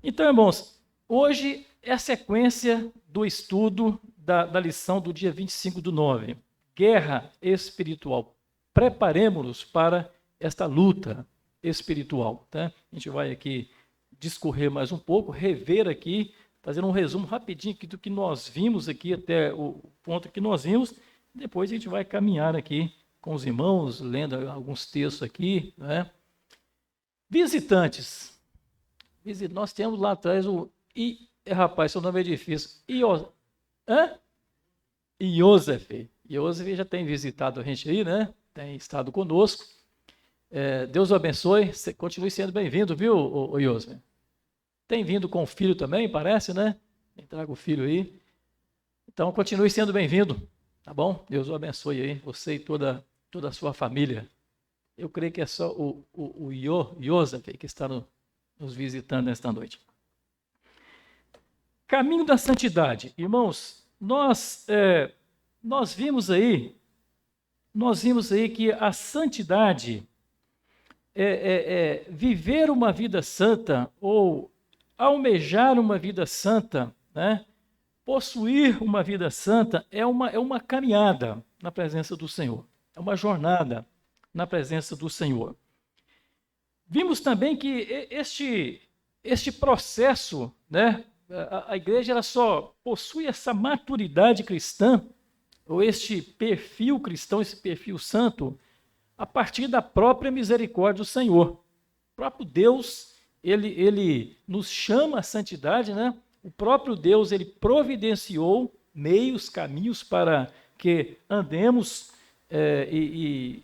Então, irmãos, hoje é a sequência do estudo da lição do dia 25/9. Guerra espiritual. Preparemos-nos para esta luta espiritual. Tá? A gente vai aqui discorrer mais um pouco, rever aqui, fazendo um resumo rapidinho aqui do que nós vimos aqui até o ponto que nós vimos. Depois a gente vai caminhar aqui com os irmãos, lendo alguns textos aqui. Né? Visitantes. Nós temos lá atrás rapaz, seu nome é difícil. Iosef. Iosef já tem visitado a gente aí, né? Tem estado conosco. Deus o abençoe. Continue sendo bem-vindo, viu, Iosef? Tem vindo com o filho também, parece, né? Traga o filho aí. Então, continue sendo bem-vindo, tá bom? Deus o abençoe aí, você e toda a sua família. Eu creio que é só o Iosef que está nos visitando nesta noite. Caminho da santidade. Irmãos, nós vimos aí que a santidade viver uma vida santa ou almejar uma vida santa, né? Possuir uma vida santa é uma caminhada na presença do Senhor, é uma jornada na presença do Senhor. Vimos também que este processo, né, a igreja ela só possui essa maturidade cristã, ou este perfil cristão, esse perfil santo, a partir da própria misericórdia do Senhor. O próprio Deus, ele nos chama à santidade, né? O próprio Deus, ele providenciou meios, caminhos para que andemos e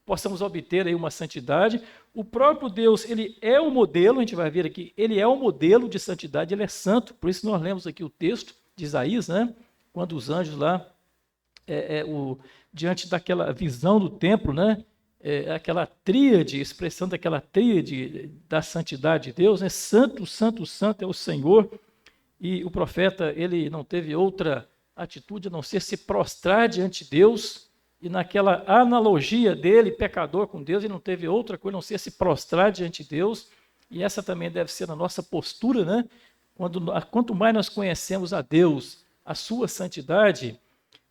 possamos obter aí uma santidade. O próprio Deus, ele é o modelo, a gente vai ver aqui, ele é o modelo de santidade, ele é santo, por isso nós lemos aqui o texto de Isaías, né? Quando os anjos lá, diante daquela visão do templo, né? Aquela tríade, expressão daquela tríade da santidade de Deus, né? Santo, santo, santo é o Senhor, e o profeta, ele não teve outra atitude a não ser se prostrar diante de Deus, e naquela analogia dele, pecador com Deus, ele não teve outra coisa a não ser se prostrar diante de Deus, e essa também deve ser a nossa postura, né? Quanto mais nós conhecemos a Deus, a sua santidade,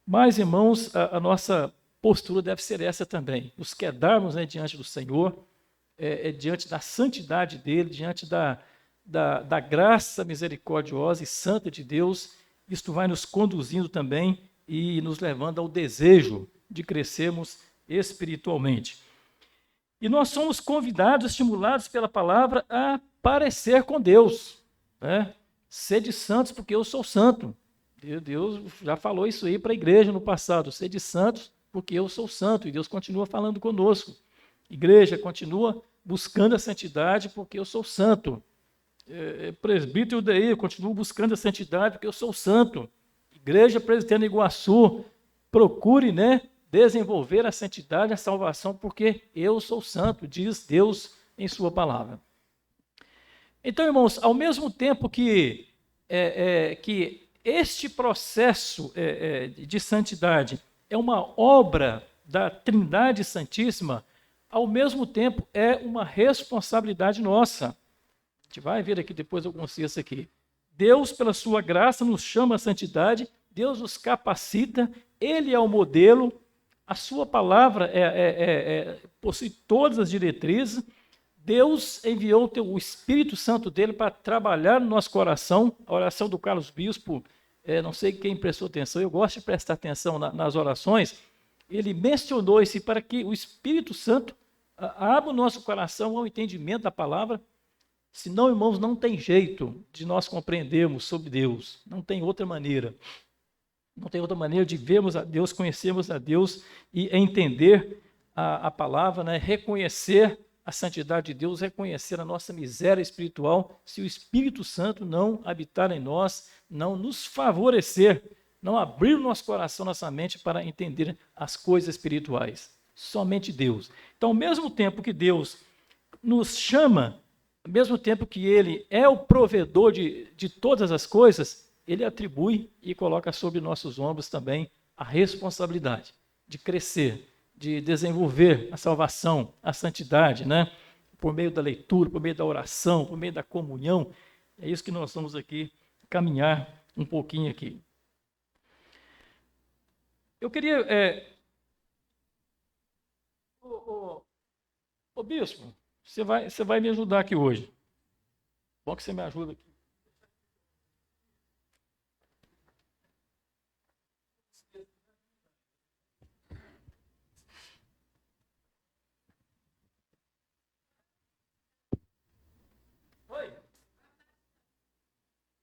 mais, irmãos, a nossa postura deve ser essa também, nos quedarmos, né, diante do Senhor, diante da santidade dele, diante da graça misericordiosa e santa de Deus. Isto vai nos conduzindo também e nos levando ao desejo de crescermos espiritualmente. E nós somos convidados, estimulados pela palavra a parecer com Deus, né? Sede santos porque eu sou santo. Deus já falou isso aí para a igreja no passado, sede santos porque eu sou santo, e Deus continua falando conosco. Igreja, continua buscando a santidade porque eu sou santo. Presbítero daí, eu continuo buscando a santidade porque eu sou santo. Igreja Presbiteriana Iguaçu, procure, né, desenvolver a santidade, a salvação, porque eu sou santo, diz Deus em sua palavra. Então, irmãos, ao mesmo tempo que este processo de santidade é uma obra da Trindade Santíssima, ao mesmo tempo é uma responsabilidade nossa. A gente vai ver aqui depois alguns textos aqui. Deus, pela sua graça, nos chama à santidade, Deus nos capacita, Ele é o modelo, a sua palavra possui todas as diretrizes, Deus enviou o Espírito Santo dele para trabalhar no nosso coração. A oração do Carlos Bispo, não sei quem prestou atenção, eu gosto de prestar atenção nas orações, ele mencionou isso para que o Espírito Santo abra o nosso coração ao entendimento da palavra. Senão, irmãos, não tem jeito de nós compreendermos sobre Deus, não tem outra maneira. Não tem outra maneira de vermos a Deus, conhecermos a Deus e entender a palavra, né? Reconhecer a santidade de Deus, reconhecer a nossa miséria espiritual, se o Espírito Santo não habitar em nós, não nos favorecer, não abrir o nosso coração, nossa mente para entender as coisas espirituais. Somente Deus. Então, ao mesmo tempo que Deus nos chama, ao mesmo tempo que Ele é o provedor de todas as coisas, Ele atribui e coloca sobre nossos ombros também a responsabilidade de crescer, de desenvolver a salvação, a santidade, né? Por meio da leitura, por meio da oração, por meio da comunhão, É isso que nós vamos aqui caminhar um pouquinho aqui. Eu queria... Ô bispo, você vai me ajudar aqui hoje. Bom que você me ajuda aqui.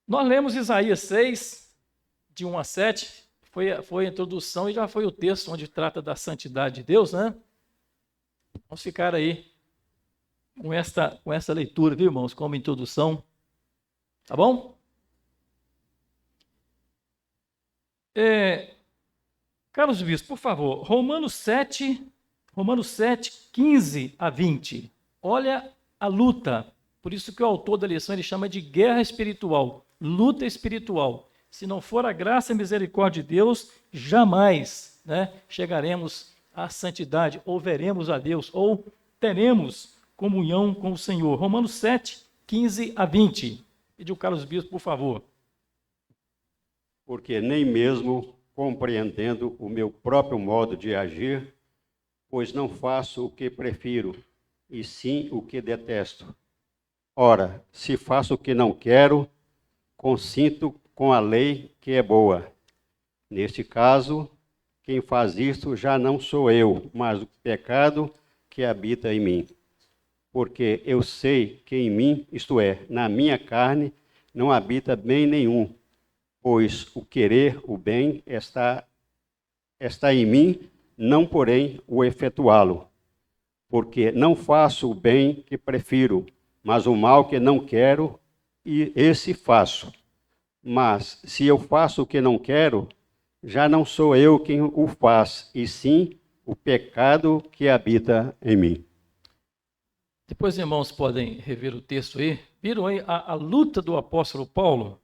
Nós lemos Isaías 6, de 1 a 7, foi a introdução e já foi o texto onde trata da santidade de Deus, né? Vamos ficar aí com essa leitura, viu, irmãos, como introdução, tá bom? Carlos Bispo, por favor, Romanos 7, 15 a 20. Olha a luta, por isso que o autor da lição ele chama de guerra espiritual, luta espiritual. Se não for a graça e a misericórdia de Deus, jamais, né, chegaremos à santidade, ou veremos a Deus, ou teremos comunhão com o Senhor. Romanos 7, 15 a 20. Pediu o Carlos Bispo, por favor. Porque nem mesmo compreendendo o meu próprio modo de agir, pois não faço o que prefiro, e sim o que detesto. Ora, se faço o que não quero, consinto com a lei que é boa. Neste caso, quem faz isto já não sou eu, mas o pecado que habita em mim. Porque eu sei que em mim, isto é, na minha carne, não habita bem nenhum, pois o querer o bem está em mim, não porém o efetuá-lo. Porque não faço o bem que prefiro, mas o mal que não quero, e esse faço. Mas se eu faço o que não quero, já não sou eu quem o faz, e sim o pecado que habita em mim. Depois, irmãos, podem rever o texto aí. Viram aí a luta do apóstolo Paulo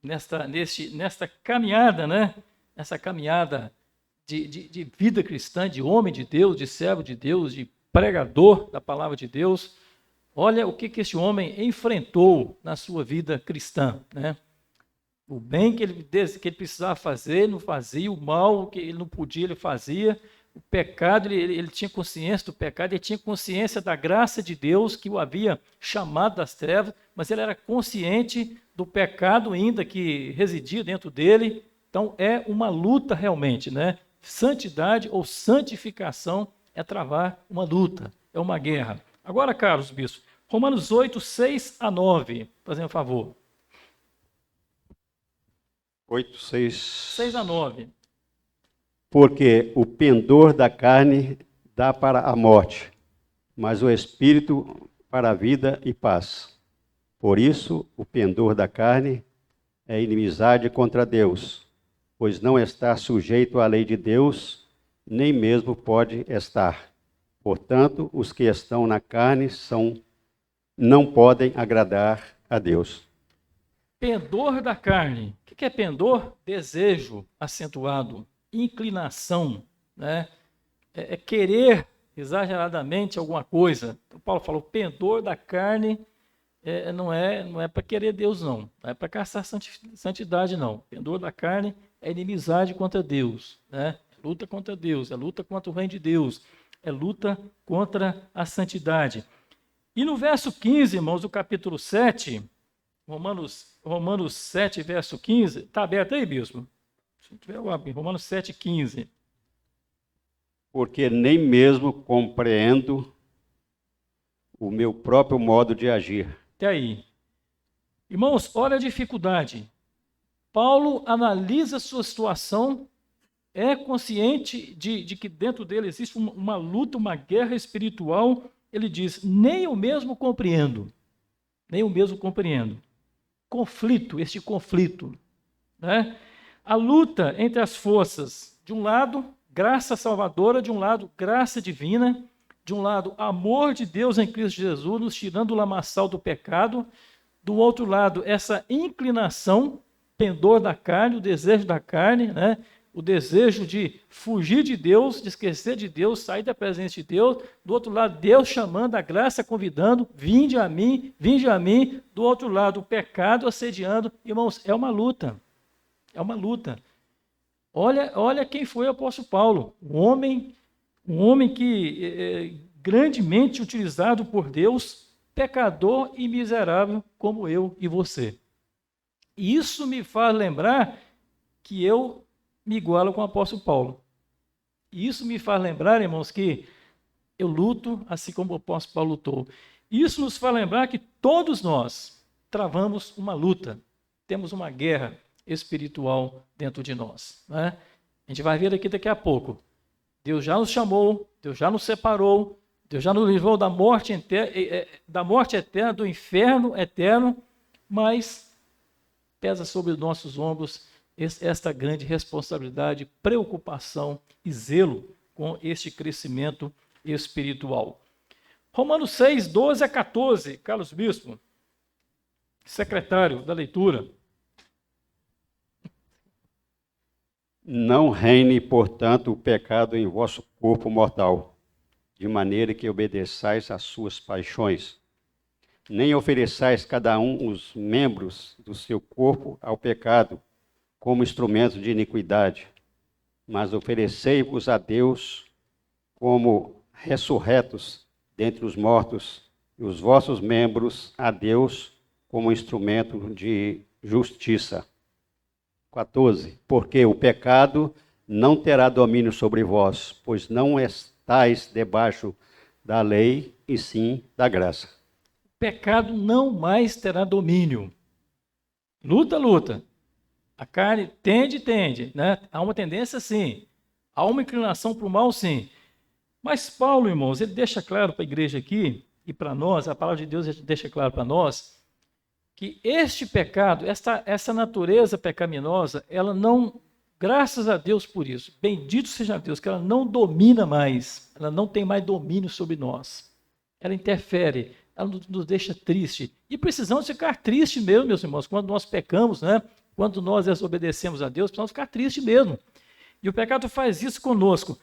nesta caminhada, né? Essa caminhada de vida cristã, de homem de Deus, de servo de Deus, de pregador da palavra de Deus. Olha o que esse homem enfrentou na sua vida cristã, né? O bem que ele precisava fazer, não fazia. O mal que ele não podia, ele fazia. O pecado, ele tinha consciência do pecado, ele tinha consciência da graça de Deus que o havia chamado das trevas, mas ele era consciente do pecado ainda que residia dentro dele. Então, é uma luta realmente, né? Santidade ou santificação é travar uma luta, é uma guerra. Agora, Carlos Bispo, Romanos 8, 6 a 9, fazendo um favor. 8, 6... 6 a 9. Porque o pendor da carne dá para a morte, mas o espírito para a vida e paz. Por isso, o pendor da carne é inimizade contra Deus, pois não está sujeito à lei de Deus, nem mesmo pode estar. Portanto, os que estão na carne não podem agradar a Deus. Pendor da carne. O que é pendor? Desejo acentuado, inclinação, né? É querer exageradamente alguma coisa. Então, Paulo falou, pendor da carne não é para querer Deus, não é para caçar santidade, não. Pendor da carne é inimizade contra Deus, né? É luta contra Deus, é luta contra o reino de Deus, é luta contra a santidade. E no verso 15, irmãos, do capítulo 7, Romanos 7, verso 15, está aberto aí, bispo? Se tiver, Romanos 7, 15. Porque nem mesmo compreendo o meu próprio modo de agir. Até aí. Irmãos, olha a dificuldade. Paulo analisa sua situação, é consciente de que dentro dele existe uma luta, uma guerra espiritual. Ele diz, nem eu mesmo compreendo. Nem eu mesmo compreendo. Este conflito, né? A luta entre as forças, de um lado, graça salvadora, de um lado, graça divina, de um lado, amor de Deus em Cristo Jesus, nos tirando o lamaçal do pecado, do outro lado, essa inclinação, pendor da carne, o desejo da carne, né? o desejo de fugir de Deus, de esquecer de Deus, sair da presença de Deus. Do outro lado, Deus chamando, a graça convidando, vinde a mim, vinde a mim. Do outro lado, o pecado assediando. Irmãos, é uma luta, é uma luta. Olha quem foi o apóstolo Paulo, um homem que grandemente utilizado por Deus, pecador e miserável como eu e você. E isso me faz lembrar que eu me igualo com o apóstolo Paulo. E isso me faz lembrar, irmãos, que eu luto assim como o apóstolo Paulo lutou. Isso nos faz lembrar que todos nós travamos uma luta, temos uma guerra espiritual dentro de nós, né? A gente vai ver aqui daqui a pouco. Deus já nos chamou, Deus já nos separou, Deus já nos livrou da morte eterna, do inferno eterno, mas pesa sobre os nossos ombros esta grande responsabilidade, preocupação e zelo com este crescimento espiritual. Romanos 6, 12 a 14, Carlos Bispo, secretário da leitura. Não reine, portanto, o pecado em vosso corpo mortal, de maneira que obedeçais às suas paixões. Nem ofereçais cada um os membros do seu corpo ao pecado, como instrumento de iniquidade, mas oferecei-vos a Deus como ressurretos dentre os mortos, e os vossos membros a Deus como instrumento de justiça. 14. Porque o pecado não terá domínio sobre vós, pois não estáis debaixo da lei, e sim da graça. Pecado não mais terá domínio. Luta. A carne tende, né? Há uma tendência, sim. Há uma inclinação para o mal, sim. Mas Paulo, irmãos, ele deixa claro para a igreja aqui, e para nós, a palavra de Deus deixa claro para nós, que este pecado, essa natureza pecaminosa, ela não, graças a Deus por isso, bendito seja Deus, que ela não domina mais, ela não tem mais domínio sobre nós. Ela interfere, ela nos deixa triste. E precisamos ficar tristes mesmo, meus irmãos, quando nós pecamos, né? Quando nós desobedecemos a Deus, precisamos ficar tristes mesmo. E o pecado faz isso conosco.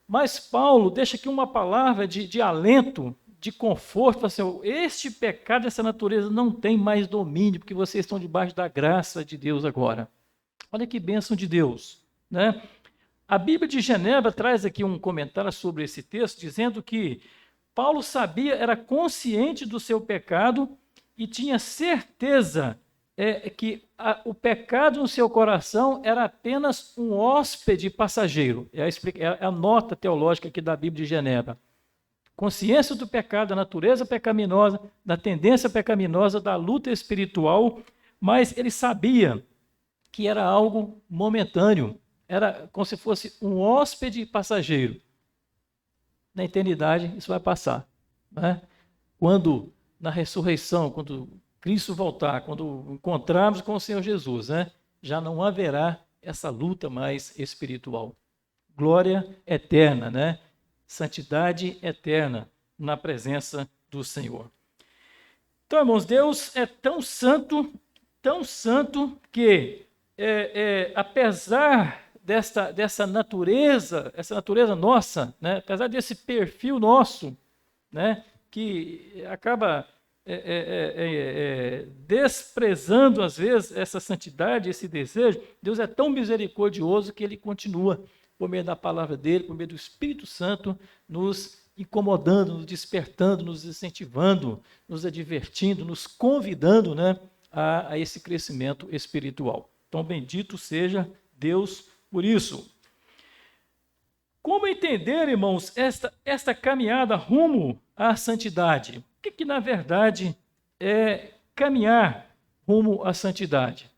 Mas Paulo deixa aqui uma palavra de alento, de conforto, assim, este pecado, essa natureza não tem mais domínio, porque vocês estão debaixo da graça de Deus agora. Olha que bênção de Deus, né? A Bíblia de Genebra traz aqui um comentário sobre esse texto, dizendo que Paulo sabia, era consciente do seu pecado e tinha certeza que o pecado no seu coração era apenas um hóspede passageiro. É a nota teológica aqui da Bíblia de Genebra. Consciência do pecado, da natureza pecaminosa, da tendência pecaminosa, da luta espiritual, mas ele sabia que era algo momentâneo, era como se fosse um hóspede passageiro. Na eternidade isso vai passar, né? Quando na ressurreição, quando Cristo voltar, quando encontrarmos com o Senhor Jesus, né, já não haverá essa luta mais espiritual. Glória eterna, né? Santidade eterna na presença do Senhor. Então, irmãos, Deus é tão santo que, apesar dessa natureza, essa natureza nossa, né, apesar desse perfil nosso, né, que acaba desprezando, às vezes, essa santidade, esse desejo, Deus é tão misericordioso que Ele continua, por meio da palavra dEle, por meio do Espírito Santo, nos incomodando, nos despertando, nos incentivando, nos advertindo, nos convidando, né, a esse crescimento espiritual. Então, bendito seja Deus por isso. Como entender, irmãos, esta caminhada rumo à santidade? O que na verdade é caminhar rumo à santidade?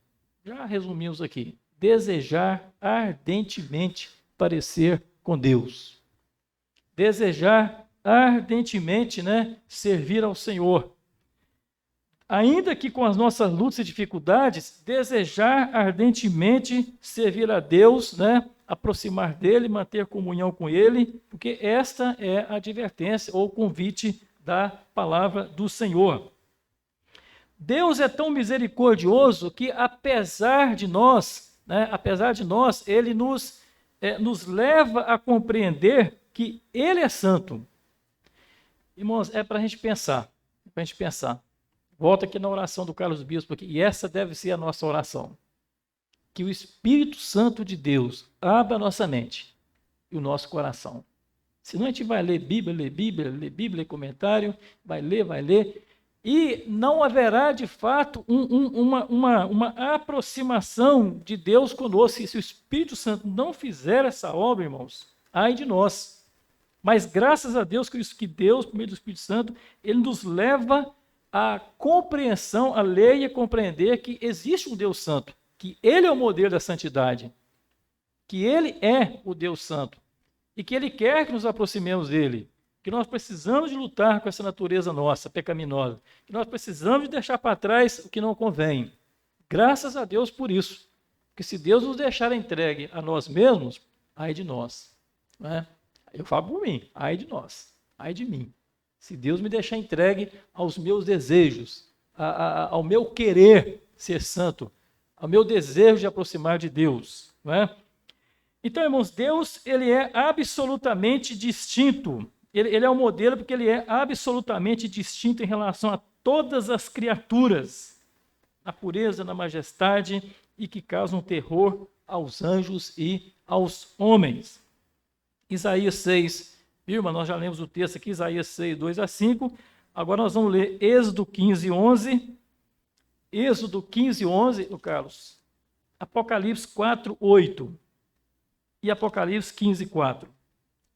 Já resumimos aqui. Desejar ardentemente parecer com Deus. Desejar ardentemente, né, servir ao Senhor. Ainda que com as nossas lutas e dificuldades, desejar ardentemente servir a Deus, né, aproximar dEle, manter comunhão com Ele, porque esta é a advertência ou convite da palavra do Senhor. Deus é tão misericordioso que, apesar de nós né, apesar de nós, ele nos leva a compreender que ele é santo. Irmãos, é para a gente pensar, Volta aqui na oração do Carlos Bispo, aqui, e essa deve ser a nossa oração. Que o Espírito Santo de Deus abra a nossa mente e o nosso coração. Senão a gente vai ler Bíblia, comentário, vai ler, e não haverá, de fato, uma aproximação de Deus conosco. E se o Espírito Santo não fizer essa obra, irmãos, ai de nós. Mas graças a Deus que Deus, por meio do Espírito Santo, ele nos leva à compreensão, a ler e a compreender que existe um Deus santo, que ele é o modelo da santidade, que ele é o Deus santo, e que ele quer que nos aproximemos dele, que nós precisamos de lutar com essa natureza nossa, pecaminosa, que nós precisamos de deixar para trás o que não convém. Graças a Deus por isso, porque se Deus nos deixar entregue a nós mesmos, ai de nós, né? Eu falo por mim, ai de nós, ai de mim. Se Deus me deixar entregue aos meus desejos, ao meu querer ser santo, ao meu desejo de aproximar de Deus, não é? Então, irmãos, Deus, ele é absolutamente distinto. Ele é um modelo porque ele é absolutamente distinto em relação a todas as criaturas, na pureza, na majestade, e que causam terror aos anjos e aos homens. Isaías 6, irmã, nós já lemos o texto aqui, Isaías 6, 2 a 5. Agora nós vamos ler Êxodo 15, 11. Êxodo 15, 11, Carlos. Apocalipse 4, 8. E Apocalipse 15, 4.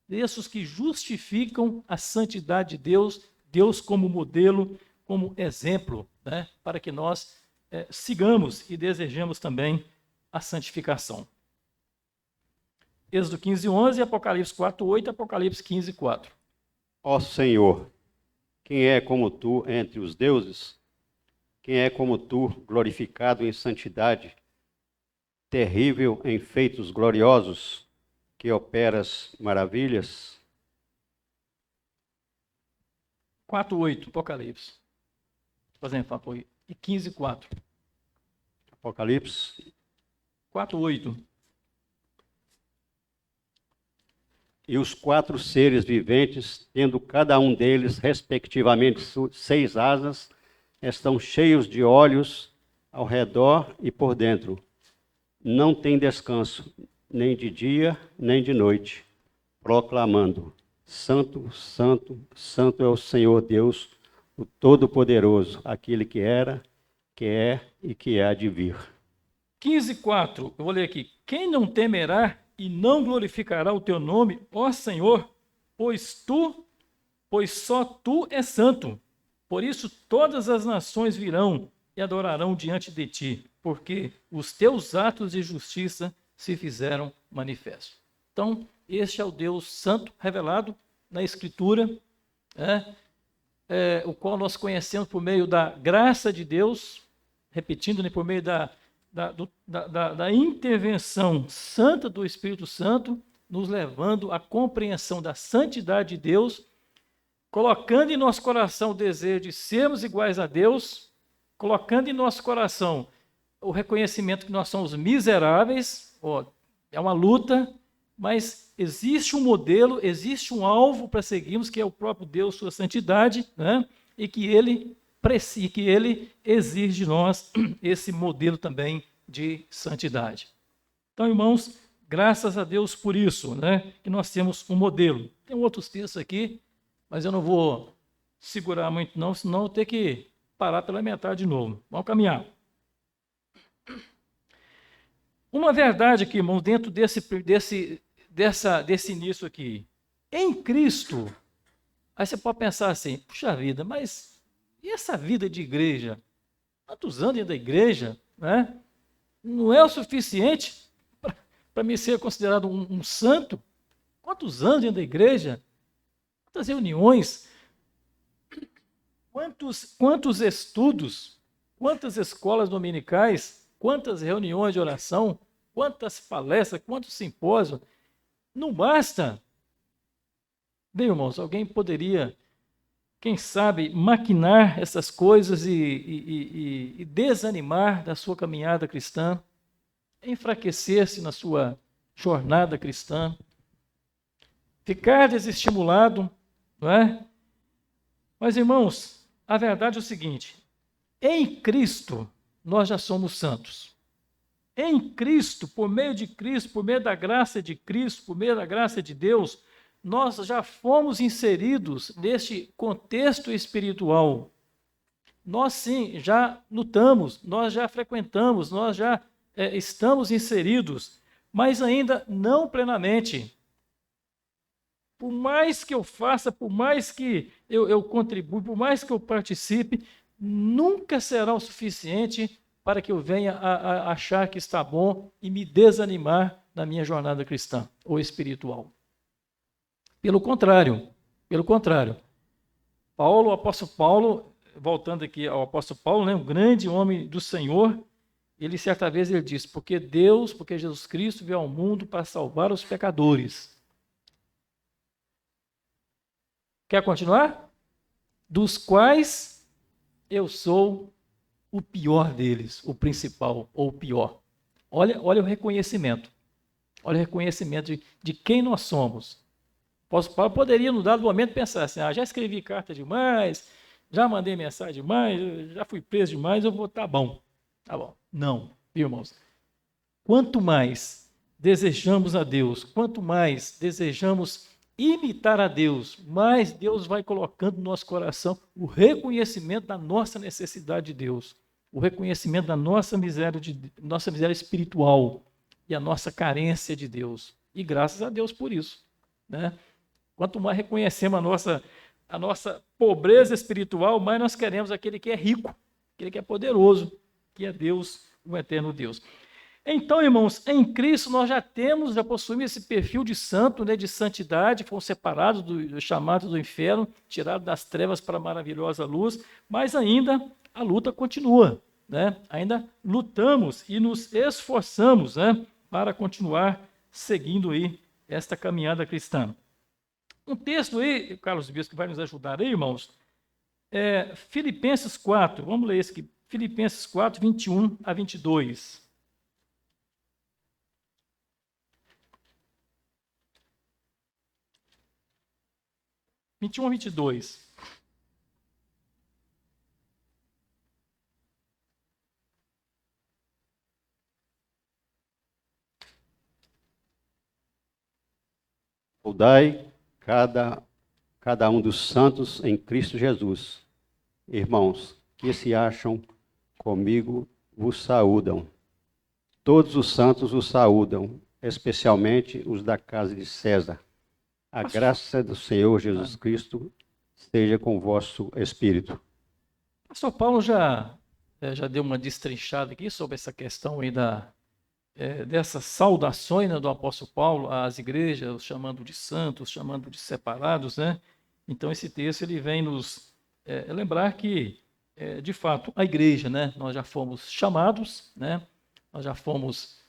Textos que justificam a santidade de Deus, Deus como modelo, como exemplo, né, para que nós sigamos e desejemos também a santificação. Êxodo 15, 11, Apocalipse 4, 8, Apocalipse 15, 4. Ó Senhor, quem é como tu entre os deuses? Quem é como tu, glorificado em santidade, terrível em feitos gloriosos, que operas maravilhas? 4, 8, Apocalipse. Fazendo favor. E 15, 4. Apocalipse 4, 8. E os 4 seres viventes, tendo cada um deles, respectivamente, 6 asas, estão cheios de olhos ao redor e por dentro. Não tem descanso, nem de dia, nem de noite, proclamando: Santo, Santo, Santo é o Senhor Deus, o Todo-Poderoso, aquele que era, que é e que há de vir. 15, 4. Eu vou ler aqui. Quem não temerá e não glorificará o teu nome, ó Senhor, pois só tu és santo. Por isso todas as nações virão e adorarão diante de ti, porque os teus atos de justiça se fizeram manifestos. Então, este é o Deus santo revelado na Escritura, o qual nós conhecemos por meio da graça de Deus, repetindo, por meio da intervenção santa do Espírito Santo, nos levando à compreensão da santidade de Deus, colocando em nosso coração o desejo de sermos iguais a Deus, colocando em nosso coração o reconhecimento que nós somos miseráveis. É uma luta, mas existe um modelo, existe um alvo para seguirmos, que é o próprio Deus, sua santidade, né? E que ele exige de nós esse modelo também de santidade. Então, irmãos, graças a Deus por isso, né, que nós temos um modelo. Tem outros textos aqui, mas eu não vou segurar muito não, senão eu vou ter que parar pela metade de novo. Vamos caminhar. Uma verdade aqui, irmãos, dentro desse início aqui. Em Cristo, aí você pode pensar assim, puxa vida, mas e essa vida de igreja? Quantos anos dentro da igreja, né? Não é o suficiente para me ser considerado um santo? Quantos anos dentro da igreja? Quantas reuniões? Quantos estudos? Quantas escolas dominicais? Quantas reuniões de oração? Quantas palestras? Quantos simpósios? Não basta. Bem, irmãos, alguém poderia, quem sabe, maquinar essas coisas e desanimar da sua caminhada cristã? enfraquecer-se na sua jornada cristã, ficar desestimulado, não é? Mas, irmãos, a verdade é o seguinte: em Cristo nós já somos santos. Em Cristo, por meio de Cristo, por meio da graça de Cristo, por meio da graça de Deus, nós já fomos inseridos neste contexto espiritual. Nós sim, já lutamos, nós já frequentamos, nós já estamos inseridos, mas ainda não plenamente. Por mais que eu faça, por mais que eu contribua, por mais que eu participe, nunca será o suficiente para que eu venha a achar que está bom e me desanimar na minha jornada cristã ou espiritual. Pelo contrário, o apóstolo Paulo, voltando aqui ao apóstolo Paulo, né, um grande homem do Senhor, ele certa vez ele disse: porque Jesus Cristo veio ao mundo para salvar os pecadores. Quer continuar? Dos quais eu sou o pior deles, o principal ou o pior. Olha o reconhecimento. Olha o reconhecimento de quem nós somos. O apóstolo Paulo poderia, no dado momento, pensar assim: já escrevi carta demais, já mandei mensagem demais, já fui preso demais, eu vou, tá bom. Não, viu, irmãos? Quanto mais desejamos a Deus, quanto mais desejamos imitar a Deus, mais Deus vai colocando no nosso coração o reconhecimento da nossa necessidade de Deus, o reconhecimento da nossa miséria espiritual e a nossa carência de Deus. E graças a Deus por isso, né? Quanto mais reconhecemos a nossa pobreza espiritual, mais nós queremos aquele que é rico, aquele que é poderoso, que é Deus, o eterno Deus. Então, irmãos, em Cristo nós já possuímos esse perfil de santo, né, de santidade, fomos separados chamados do inferno, tirados das trevas para a maravilhosa luz, mas ainda a luta continua, né? Ainda lutamos e nos esforçamos, né, para continuar seguindo aí esta caminhada cristã. Um texto aí, Carlos Bispo, que vai nos ajudar aí, irmãos, é Filipenses 4, vamos ler esse aqui, Filipenses 4, 21 a 22. A 22. Saudai cada um dos santos em Cristo Jesus. Irmãos, que se acham comigo, vos saúdam. Todos os santos os saúdam, especialmente os da casa de César. A graça do Senhor Jesus Cristo esteja com o vosso espírito. Pastor Paulo já deu uma destrinchada aqui sobre essa questão aí dessas saudações, né, do apóstolo Paulo às igrejas, os chamando de santos, chamando de separados, né? Então esse texto ele vem nos lembrar que, de fato, a igreja, né, nós já fomos chamados, né? Nós já fomos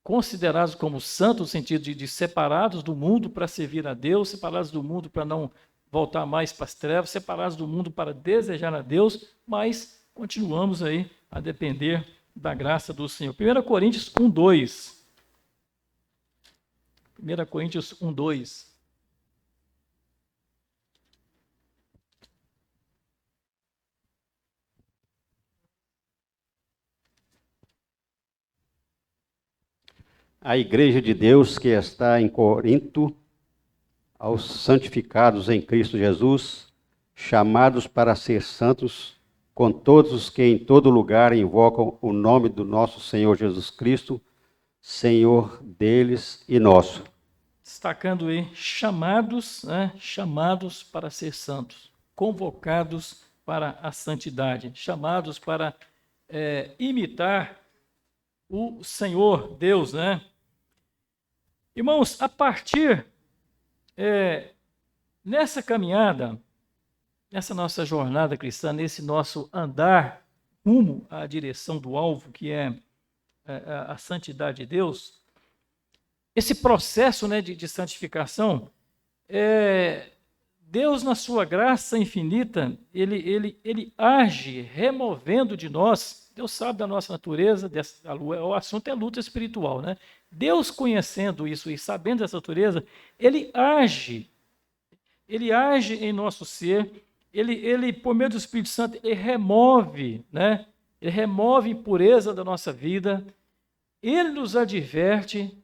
considerados como santos no sentido de separados do mundo para servir a Deus, separados do mundo para não voltar mais para as trevas, separados do mundo para desejar a Deus, mas continuamos aí a depender da graça do Senhor. 1 Coríntios 1:2. 1 Coríntios 1:2. A igreja de Deus que está em Corinto, aos santificados em Cristo Jesus, chamados para ser santos, com todos os que em todo lugar invocam o nome do nosso Senhor Jesus Cristo, Senhor deles e nosso. Destacando aí, chamados, né, chamados para ser santos, convocados para a santidade, chamados para imitar o Senhor Deus, né? Irmãos, a partir nessa caminhada, nessa nossa jornada cristã, nesse nosso andar rumo à direção do alvo, que é a santidade de Deus, esse processo, né, de santificação Deus, na sua graça infinita, ele age removendo de nós. Deus sabe da nossa natureza, o assunto é luta espiritual, né? Deus, conhecendo isso e sabendo dessa natureza, ele age em nosso ser, ele por meio do Espírito Santo, ele remove, né? Ele remove impureza da nossa vida, ele nos adverte,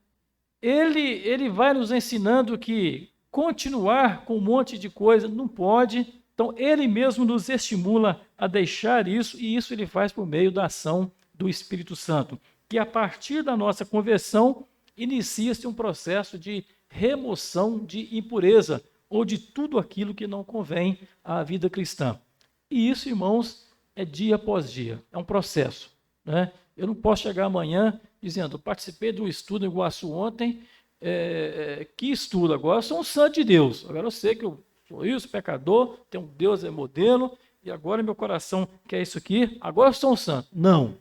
ele vai nos ensinando que continuar com um monte de coisa não pode. Então, ele mesmo nos estimula a deixar isso, e isso ele faz por meio da ação do Espírito Santo, que a partir da nossa conversão, inicia-se um processo de remoção de impureza, ou de tudo aquilo que não convém à vida cristã. E isso, irmãos, é dia após dia, é um processo, né? Eu não posso chegar amanhã dizendo, participei de um estudo em Iguaçu ontem, que estudo agora? Eu sou um santo de Deus, agora eu sei que eu sou isso, pecador, tenho um Deus modelo, e agora meu coração quer isso aqui, agora eu sou um santo. Não,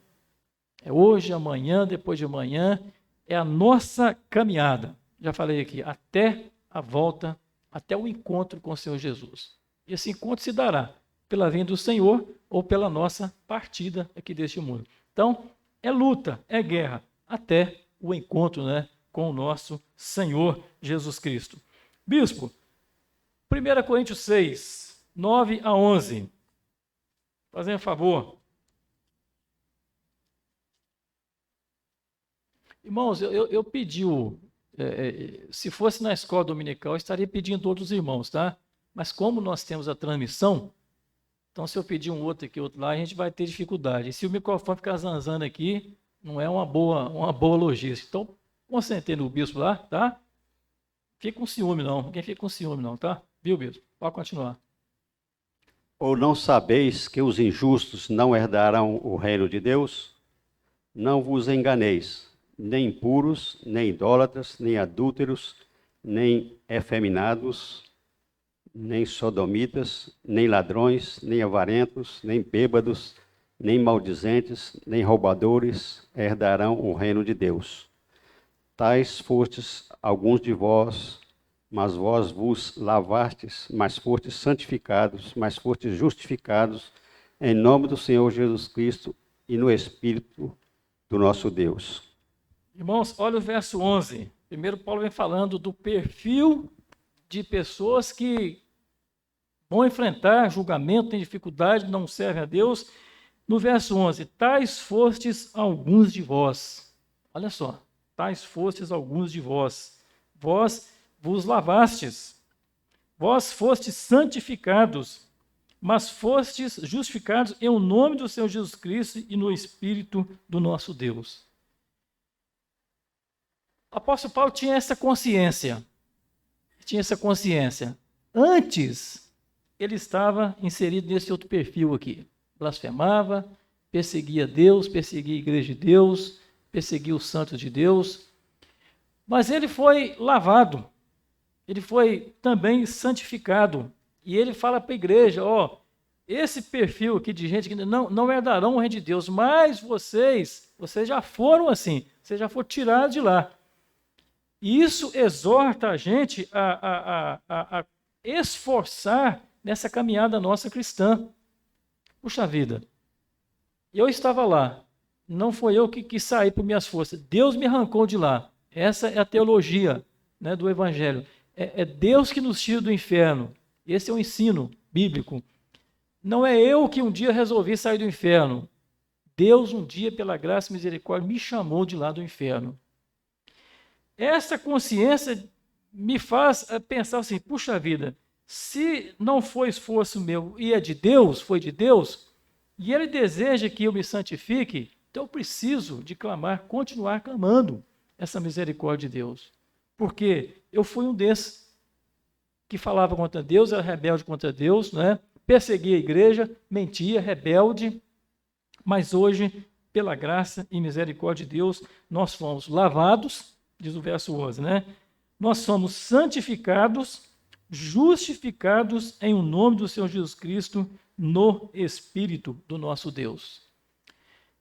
é hoje, amanhã, depois de amanhã, é a nossa caminhada, já falei aqui, até a volta, até o encontro com o Senhor Jesus. E esse encontro se dará pela vinda do Senhor ou pela nossa partida aqui deste mundo. Então, é luta, é guerra, até o encontro, né, com o nosso Senhor Jesus Cristo. Bispo, 1 Coríntios 6, 9 a 11. Fazendo um favor. Irmãos, eu pedi, se fosse na escola dominical, eu estaria pedindo todos os irmãos, tá? Mas como nós temos a transmissão, então se eu pedir um outro aqui, outro lá, a gente vai ter dificuldade. E se o microfone ficar zanzando aqui, não é uma boa logística. Então, concentrei no bispo lá, tá? Fica com ciúme não, ninguém fica com ciúme não, tá? Viu, bispo? Pode continuar. Ou não sabeis que os injustos não herdarão o reino de Deus? Não vos enganeis, nem impuros, nem idólatras, nem adúlteros, nem efeminados, nem sodomitas, nem ladrões, nem avarentos, nem bêbados, nem maldizentes, nem roubadores herdarão o reino de Deus. Tais fostes alguns de vós, mas vós vos lavastes, mas fostes santificados, mas fostes justificados, em nome do Senhor Jesus Cristo e no Espírito do nosso Deus. Irmãos, olha o verso 11. Primeiro Paulo vem falando do perfil de pessoas que vão enfrentar julgamento, têm dificuldade, não servem a Deus. No verso 11, tais fostes alguns de vós. Olha só, tais fostes alguns de vós. Vós vos lavastes, vós fostes santificados, mas fostes justificados em o nome do Senhor Jesus Cristo e no Espírito do nosso Deus. O apóstolo Paulo tinha essa consciência. Antes, ele estava inserido nesse outro perfil aqui. Blasfemava, perseguia Deus, perseguia a igreja de Deus, perseguia os santos de Deus. Mas ele foi lavado, ele foi também santificado. E ele fala para a igreja, esse perfil aqui de gente que não herdarão o reino de Deus, mas vocês já foram assim, vocês já foram tirados de lá. E isso exorta a gente a esforçar nessa caminhada nossa cristã. Puxa vida, eu estava lá, não foi eu que saí por minhas forças, Deus me arrancou de lá. Essa é a teologia, né, do Evangelho. É Deus que nos tira do inferno. Esse é o ensino bíblico. Não é eu que um dia resolvi sair do inferno. Deus um dia, pela graça e misericórdia, me chamou de lá do inferno. Essa consciência me faz pensar assim, puxa vida, se não foi esforço meu e é de Deus, foi de Deus, e Ele deseja que eu me santifique, então eu preciso de continuar clamando essa misericórdia de Deus. Porque eu fui um desses que falava contra Deus, era rebelde contra Deus, né? Perseguia a igreja, mentia, rebelde, mas hoje, pela graça e misericórdia de Deus, nós fomos lavados, diz o verso 11, né? Nós somos santificados, justificados em o nome do Senhor Jesus Cristo, no Espírito do nosso Deus.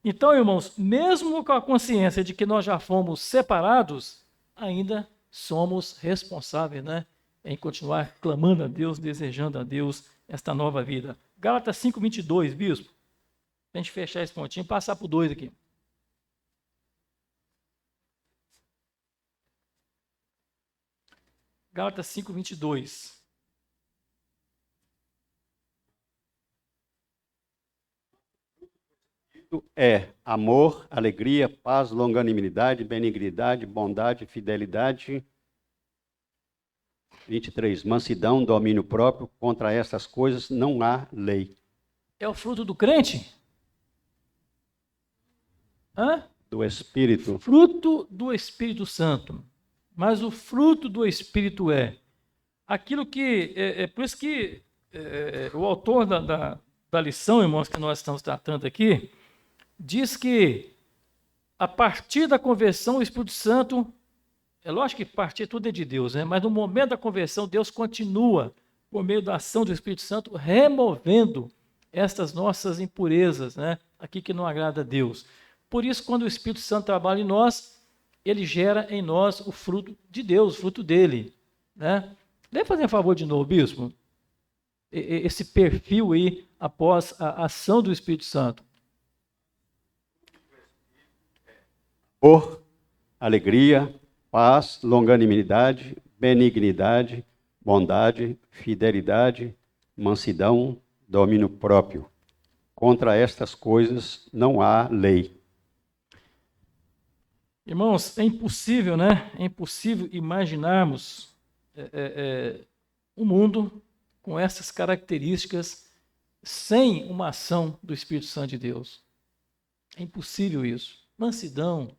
Então, irmãos, mesmo com a consciência de que nós já fomos separados, ainda somos responsáveis, né, em continuar clamando a Deus, desejando a Deus esta nova vida. Gálatas 5:22, bispo. Para a gente fechar esse pontinho, passar para o 2 aqui. Gálatas 5:22. É amor, alegria, paz, longanimidade, benignidade, bondade, fidelidade. 23. Mansidão, domínio próprio. Contra essas coisas não há lei. É o fruto do crente? Hã? Do Espírito. Fruto do Espírito Santo. Mas o fruto do Espírito é aquilo que... por isso que o autor da lição, irmãos, que nós estamos tratando aqui, diz que a partir da conversão, o Espírito Santo... É lógico que partir tudo é de Deus, né? Mas no momento da conversão, Deus continua, por meio da ação do Espírito Santo, removendo estas nossas impurezas, né? Aqui que não agrada a Deus. Por isso, quando o Espírito Santo trabalha em nós, ele gera em nós o fruto de Deus, o fruto dele, né? Deve fazer um favor de novo, bispo? Esse perfil aí, após a ação do Espírito Santo. Amor, alegria, paz, longanimidade, benignidade, bondade, fidelidade, mansidão, domínio próprio. Contra estas coisas não há lei. Irmãos, é impossível, né? É impossível imaginarmos um mundo com essas características sem uma ação do Espírito Santo de Deus. É impossível isso. Mansidão,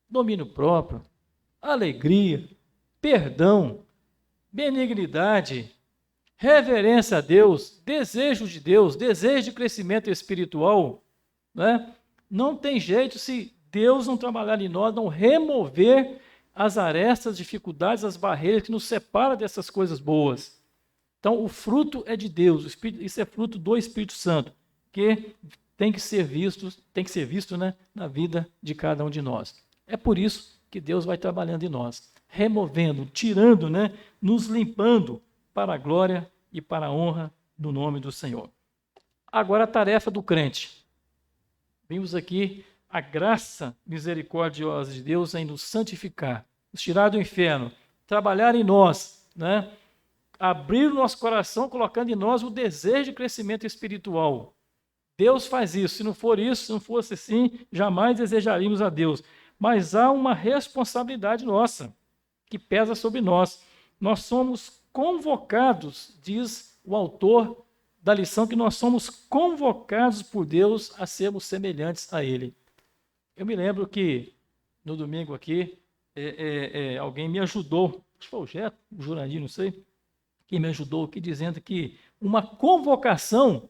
domínio próprio, alegria, perdão, benignidade, reverência a Deus, desejo de Deus, desejo de crescimento espiritual, né? Não tem jeito se Deus não trabalhar em nós, não remover as arestas, as dificuldades, as barreiras que nos separam dessas coisas boas. Então, o fruto é de Deus, o Espírito, isso é fruto do Espírito Santo, que tem que ser visto, né, na vida de cada um de nós. É por isso que Deus vai trabalhando em nós, removendo, tirando, né, nos limpando para a glória e para a honra do nome do Senhor. Agora a tarefa do crente. Vimos aqui a graça misericordiosa de Deus em nos santificar, nos tirar do inferno, trabalhar em nós, né, abrir o nosso coração, colocando em nós o desejo de crescimento espiritual. Deus faz isso. Se não for isso, se não fosse assim, jamais desejaríamos a Deus. Mas há uma responsabilidade nossa, que pesa sobre nós. Nós somos convocados, diz o autor da lição, que nós somos convocados por Deus a sermos semelhantes a Ele. Eu me lembro que, no domingo aqui, alguém me ajudou, acho que foi o Jeto, o Jurandir, não sei, quem me ajudou aqui, dizendo que uma convocação,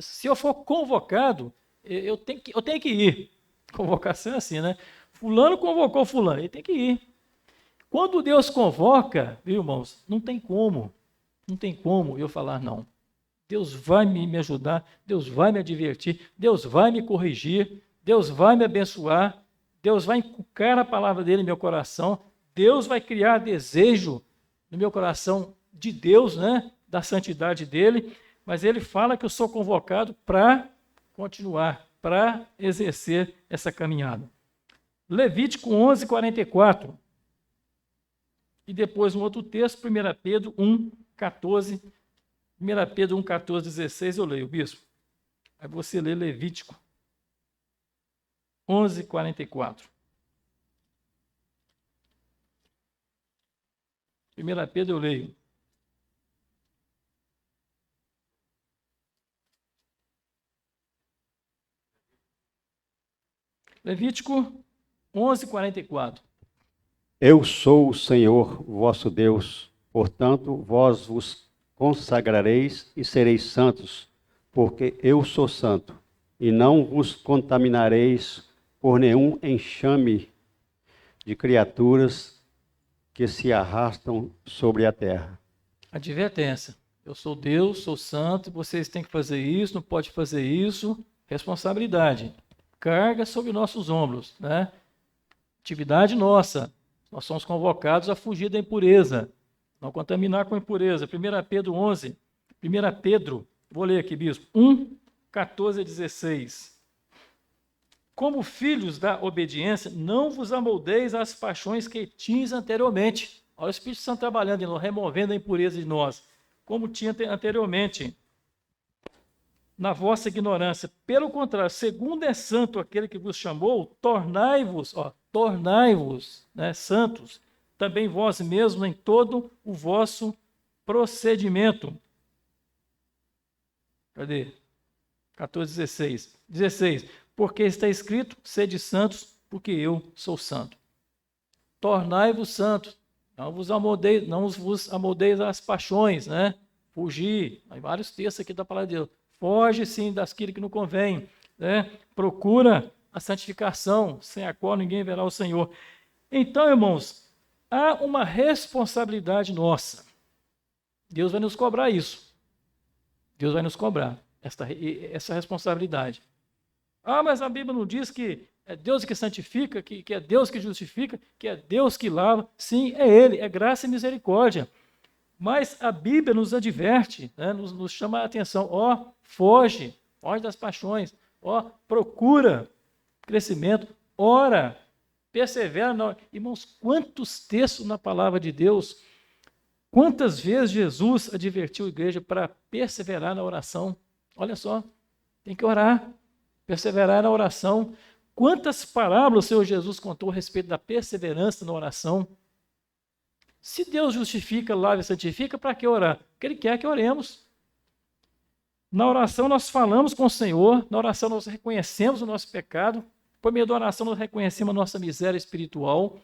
se eu for convocado, eu tenho que ir. Convocação é assim, né? Fulano convocou fulano, ele tem que ir. Quando Deus convoca, viu, irmãos, não tem como eu falar não. Deus vai me ajudar, Deus vai me advertir, Deus vai me corrigir, Deus vai me abençoar, Deus vai inculcar a palavra dele no meu coração, Deus vai criar desejo no meu coração de Deus, né? Da santidade dele, mas ele fala que eu sou convocado para continuar, para exercer essa caminhada. Levítico 11:44. E depois um outro texto, 1 Pedro 1:14. 1 Pedro 1:14, 16, eu leio, bispo. Aí você lê Levítico 11:44. 1 Pedro eu leio. Levítico 11:44. Eu sou o Senhor, vosso Deus, portanto, vós vos consagrareis e sereis santos, porque eu sou santo, e não vos contaminareis por nenhum enxame de criaturas que se arrastam sobre a terra. Advertência. Eu sou Deus, sou santo, vocês têm que fazer isso, não pode fazer isso. Responsabilidade. Carga sobre nossos ombros, né? Atividade nossa. Nós somos convocados a fugir da impureza. Não contaminar com impureza. 1 Pedro 11. 1 Pedro, vou ler aqui, bispo. 1, 14 a 16. Como filhos da obediência, não vos amoldeis às paixões que tinhas anteriormente. Olha o Espírito Santo trabalhando em nós, removendo a impureza de nós, como tinha anteriormente, na vossa ignorância. Pelo contrário, segundo é santo aquele que vos chamou, tornai-vos, né, santos, também vós mesmos em todo o vosso procedimento. Cadê? 14, 16. 16. Porque está escrito, sede santos, porque eu sou santo. Tornai-vos santos, não vos amoldeis às paixões, né? Fugir. Há vários textos aqui da palavra de Deus. Foge, sim, daquilo que não convém, né? Procura a santificação, sem a qual ninguém verá o Senhor. Então, irmãos, há uma responsabilidade nossa. Deus vai nos cobrar isso. Deus vai nos cobrar essa responsabilidade. Ah, mas a Bíblia não diz que é Deus que santifica, que é Deus que justifica, que é Deus que lava. Sim, é Ele, é graça e misericórdia. Mas a Bíblia nos adverte, né, nos chama a atenção. Foge das paixões. Procura crescimento. Ora, persevera. Irmãos, quantos textos na palavra de Deus, quantas vezes Jesus advertiu a igreja para perseverar na oração? Olha só, tem que orar. Perseverar na oração. Quantas parábolas o Senhor Jesus contou a respeito da perseverança na oração? Se Deus justifica, lava e santifica, para que orar? Porque Ele quer que oremos. Na oração nós falamos com o Senhor, na oração nós reconhecemos o nosso pecado, por meio da oração nós reconhecemos a nossa miséria espiritual,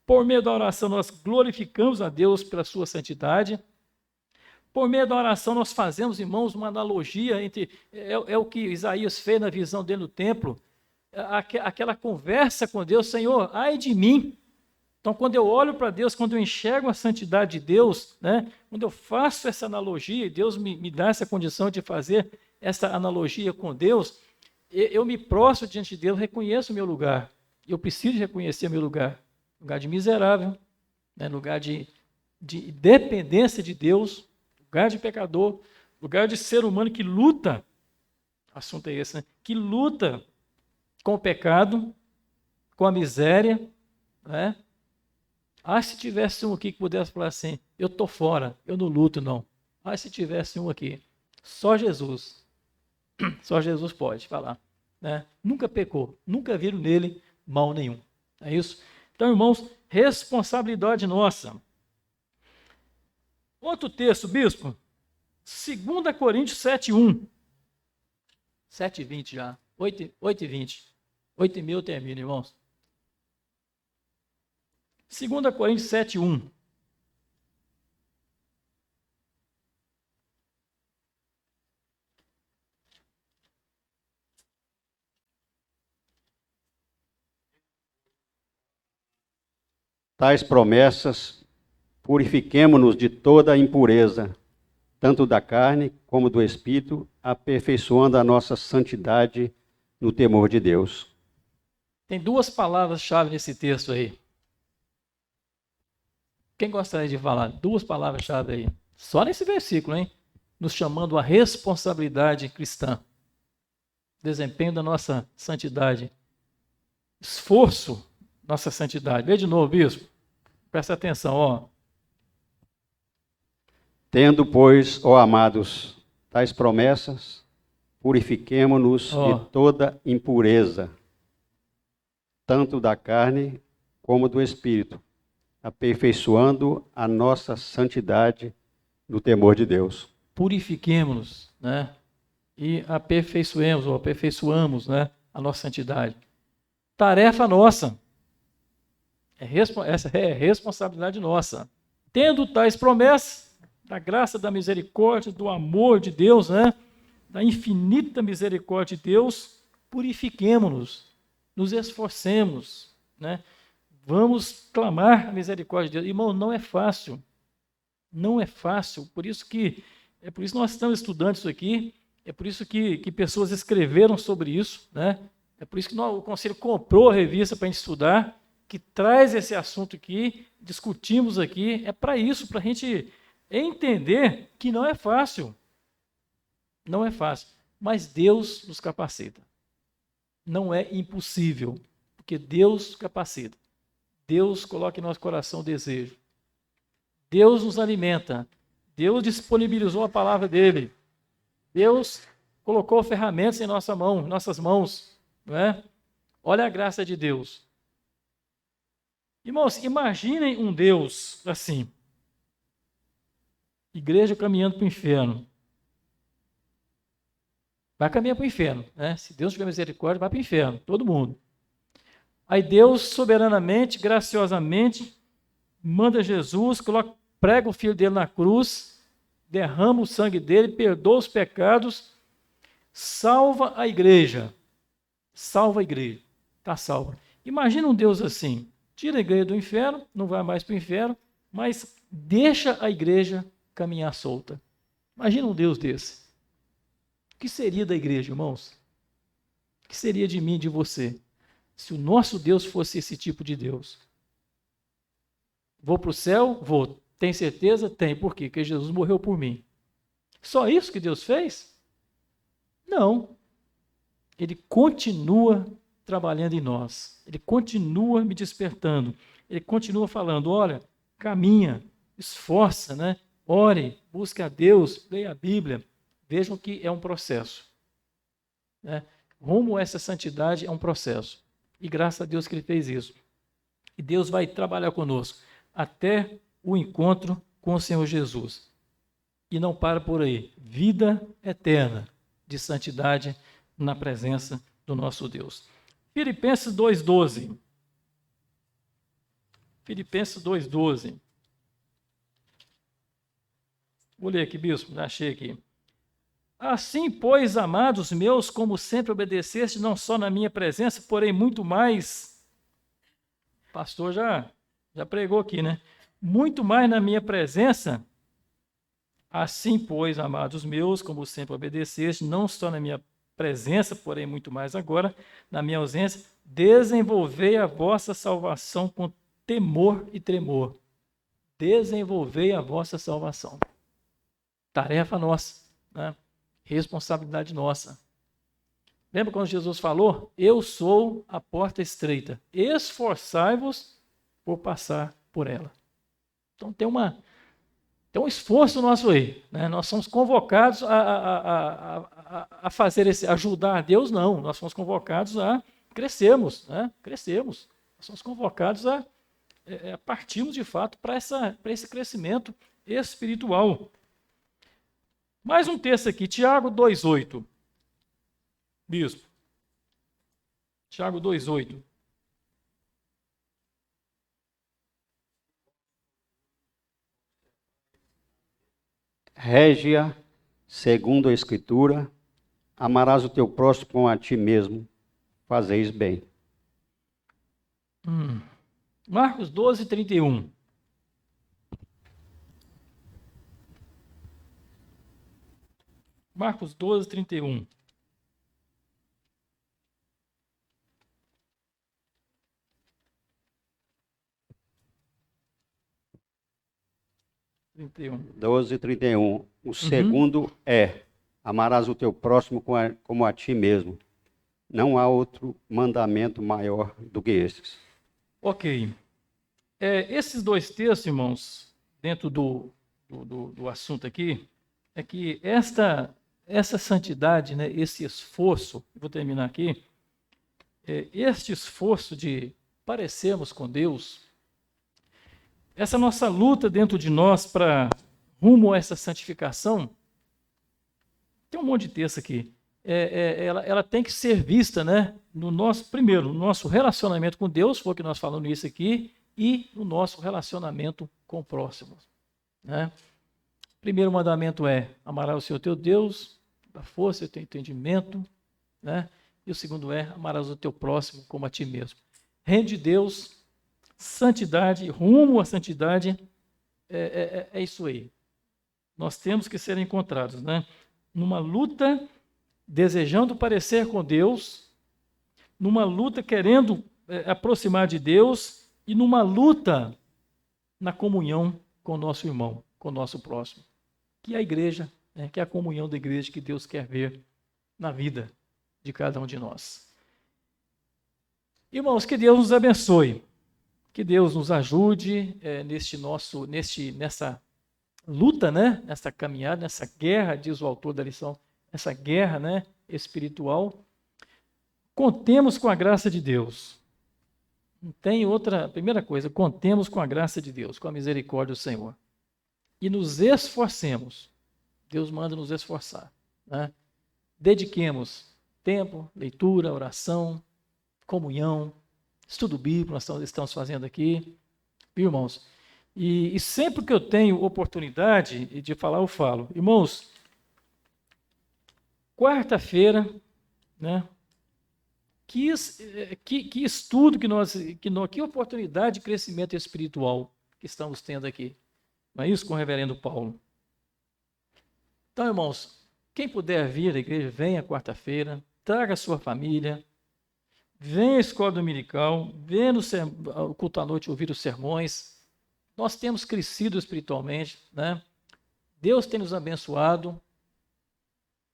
por meio da oração nós glorificamos a Deus pela sua santidade. Por meio da oração nós fazemos, irmãos, uma analogia entre, é o que Isaías fez na visão dele no templo, aquela conversa com Deus, Senhor, ai de mim. Então, quando eu olho para Deus, quando eu enxergo a santidade de Deus, né, quando eu faço essa analogia, e Deus me dá essa condição de fazer essa analogia com Deus, eu me prostro diante de Deus, reconheço o meu lugar. Eu preciso reconhecer o meu lugar. Lugar de miserável, né, lugar de dependência de Deus, lugar de pecador, lugar de ser humano que luta, assunto é esse, né? Que luta com o pecado, com a miséria, né? Se tivesse um aqui que pudesse falar assim, eu estou fora, eu não luto não. Se tivesse um aqui, só Jesus pode falar, né? Nunca pecou, nunca viram nele mal nenhum, é isso? Então, irmãos, responsabilidade nossa. Outro texto, bispo, 2 Coríntios 7:1. 7:20 já, 8:20. 8:30 eu termino, irmãos. 2 Coríntios 7:1. Tais promessas, purifiquemo-nos de toda a impureza, tanto da carne como do espírito, aperfeiçoando a nossa santidade no temor de Deus. Tem duas palavras-chave nesse texto aí. Quem gostaria de falar? Duas palavras-chave aí. Só nesse versículo, hein? Nos chamando a responsabilidade cristã. Desempenho da nossa santidade. Esforço, nossa santidade. Vê de novo, bispo. Presta atenção, Tendo, pois, amados, tais promessas, purifiquemo-nos de toda impureza, tanto da carne como do espírito, aperfeiçoando a nossa santidade no temor de Deus. Purifiquemo-nos, né? E aperfeiçoamos, né, a nossa santidade. Tarefa nossa. Essa é responsabilidade nossa. Tendo tais promessas, da graça, da misericórdia, do amor de Deus, né? Da infinita misericórdia de Deus, purifiquemo-nos, nos esforcemos, né? Vamos clamar a misericórdia de Deus. Irmão, não é fácil. Não é fácil. Por isso que nós estamos estudando isso aqui, é por isso que pessoas escreveram sobre isso, né? É por isso que o Conselho comprou a revista para a gente estudar, que traz esse assunto aqui, discutimos aqui é para isso, para a gente entender que não é fácil. Não é fácil, mas Deus nos capacita. Não é impossível, porque Deus capacita. Deus coloca em nosso coração o desejo. Deus nos alimenta. Deus disponibilizou a palavra dele. Deus colocou ferramentas em nossas mãos, não é? Olha a graça de Deus. Irmãos, imaginem um Deus assim. Igreja caminhando para o inferno. Vai caminhar para o inferno, né? Se Deus tiver misericórdia, vai para o inferno, todo mundo. Aí Deus, soberanamente, graciosamente, manda Jesus, prega o filho dele na cruz, derrama o sangue dele, perdoa os pecados, salva a igreja. Salva a igreja. Está salva. Imagina um Deus assim. Tira a igreja do inferno, não vai mais para o inferno, mas deixa a igreja caminhar solta. Imagina um Deus desse. O que seria da igreja, irmãos? O que seria de mim e de você? Se o nosso Deus fosse esse tipo de Deus. Vou para o céu? Vou. Tem certeza? Tem. Por quê? Porque Jesus morreu por mim. Só isso que Deus fez? Não. Ele continua trabalhando em nós. Ele continua me despertando. Ele continua falando, olha, caminha, esforça, né? Ore, busque a Deus, leia a Bíblia. Vejam que é um processo. Né? Rumo a essa santidade é um processo. E graças a Deus que ele fez isso. E Deus vai trabalhar conosco até o encontro com o Senhor Jesus. E não para por aí. Vida eterna de santidade na presença do nosso Deus. Filipenses 2,12. Filipenses 2,12. Vou ler aqui, bispo, já achei aqui. Assim, pois, amados meus, como sempre obedeceste, não só na minha presença, porém muito mais. O pastor já pregou aqui, né? Muito mais na minha presença. Assim, pois, amados meus, como sempre obedeceste, não só na minha presença, porém muito mais agora, na minha ausência, desenvolvei a vossa salvação com temor e tremor. Desenvolvei a vossa salvação. Tarefa nossa, né? Responsabilidade nossa. Lembra quando Jesus falou? Eu sou a porta estreita. Esforçai-vos por passar por ela. Então tem um esforço nosso aí. Né? Nós somos convocados a fazer ajudar a Deus, não. Nós somos convocados a crescermos. Né? Crescermos. Nós somos convocados a partirmos de fato para esse crescimento espiritual. Mais um texto aqui, Tiago 2,8. Bispo. Tiago 2,8. Régia, segundo a Escritura, amarás o teu próximo como a ti mesmo, fazeis bem. Marcos 12:31. Marcos 12:31. Marcos 12:31. O segundo é, amarás o teu próximo como a ti mesmo. Não há outro mandamento maior do que esses. Ok. Esses dois textos, irmãos, dentro do assunto aqui, é que essa santidade, né, esse esforço, vou terminar aqui, este esforço de parecermos com Deus, essa nossa luta dentro de nós para rumo a essa santificação, tem um monte de texto aqui, ela tem que ser vista, né, no nosso relacionamento com Deus, foi o que nós falamos isso aqui, e no nosso relacionamento com o próximo. Né? O primeiro mandamento é amarás o Senhor teu Deus, da força e o teu entendimento, né? E o segundo é amarás o teu próximo como a ti mesmo. Reino de Deus, santidade, rumo à santidade, é isso aí. Nós temos que ser encontrados, né? Numa luta, desejando parecer com Deus, numa luta querendo aproximar de Deus e numa luta na comunhão com o nosso irmão, com o nosso próximo, que é a igreja, né, que é a comunhão da igreja que Deus quer ver na vida de cada um de nós. Irmãos, que Deus nos abençoe, que Deus nos ajude nessa luta, né, nessa caminhada, nessa guerra, diz o autor da lição, essa guerra, né, espiritual. Contemos com a graça de Deus. Não tem outra, primeira coisa, contemos com a graça de Deus, com a misericórdia do Senhor. E nos esforcemos. Deus manda nos esforçar, né? Dediquemos tempo, leitura, oração, comunhão, estudo bíblico, nós estamos fazendo aqui, irmãos. E sempre que eu tenho oportunidade de falar, eu falo. Irmãos, quarta-feira, né? Que estudo que oportunidade de crescimento espiritual que estamos tendo aqui. Não é isso com o reverendo Paulo? Então, irmãos, quem puder vir à igreja, venha quarta-feira, traga a sua família, venha à escola dominical, venha no culto à noite ouvir os sermões. Nós temos crescido espiritualmente, né? Deus tem nos abençoado.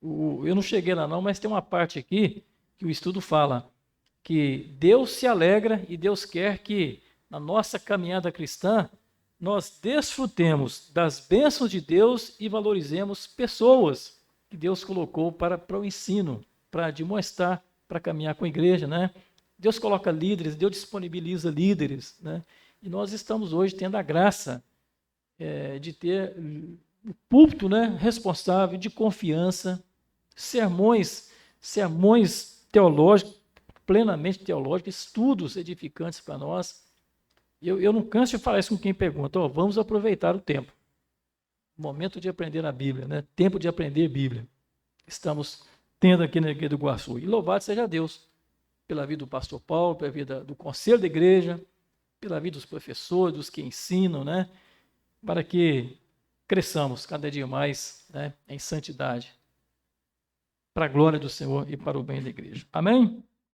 Eu não cheguei lá não, mas tem uma parte aqui que o estudo fala que Deus se alegra e Deus quer que na nossa caminhada cristã nós desfrutemos das bênçãos de Deus e valorizemos pessoas que Deus colocou para o ensino, para demonstrar, para caminhar com a igreja, né? Deus coloca líderes, Deus disponibiliza líderes, né? E nós estamos hoje tendo a graça de ter o púlpito, né, responsável, de confiança, sermões teológicos, plenamente teológicos, estudos edificantes para nós. Eu não canso de falar isso com quem pergunta, vamos aproveitar o tempo. Momento de aprender a Bíblia, né? Tempo de aprender Bíblia. Estamos tendo aqui na Igreja do Iguaçu. E louvado seja Deus pela vida do pastor Paulo, pela vida do conselho da igreja, pela vida dos professores, dos que ensinam, né? Para que cresçamos cada dia mais, né, em santidade, para a glória do Senhor e para o bem da igreja. Amém?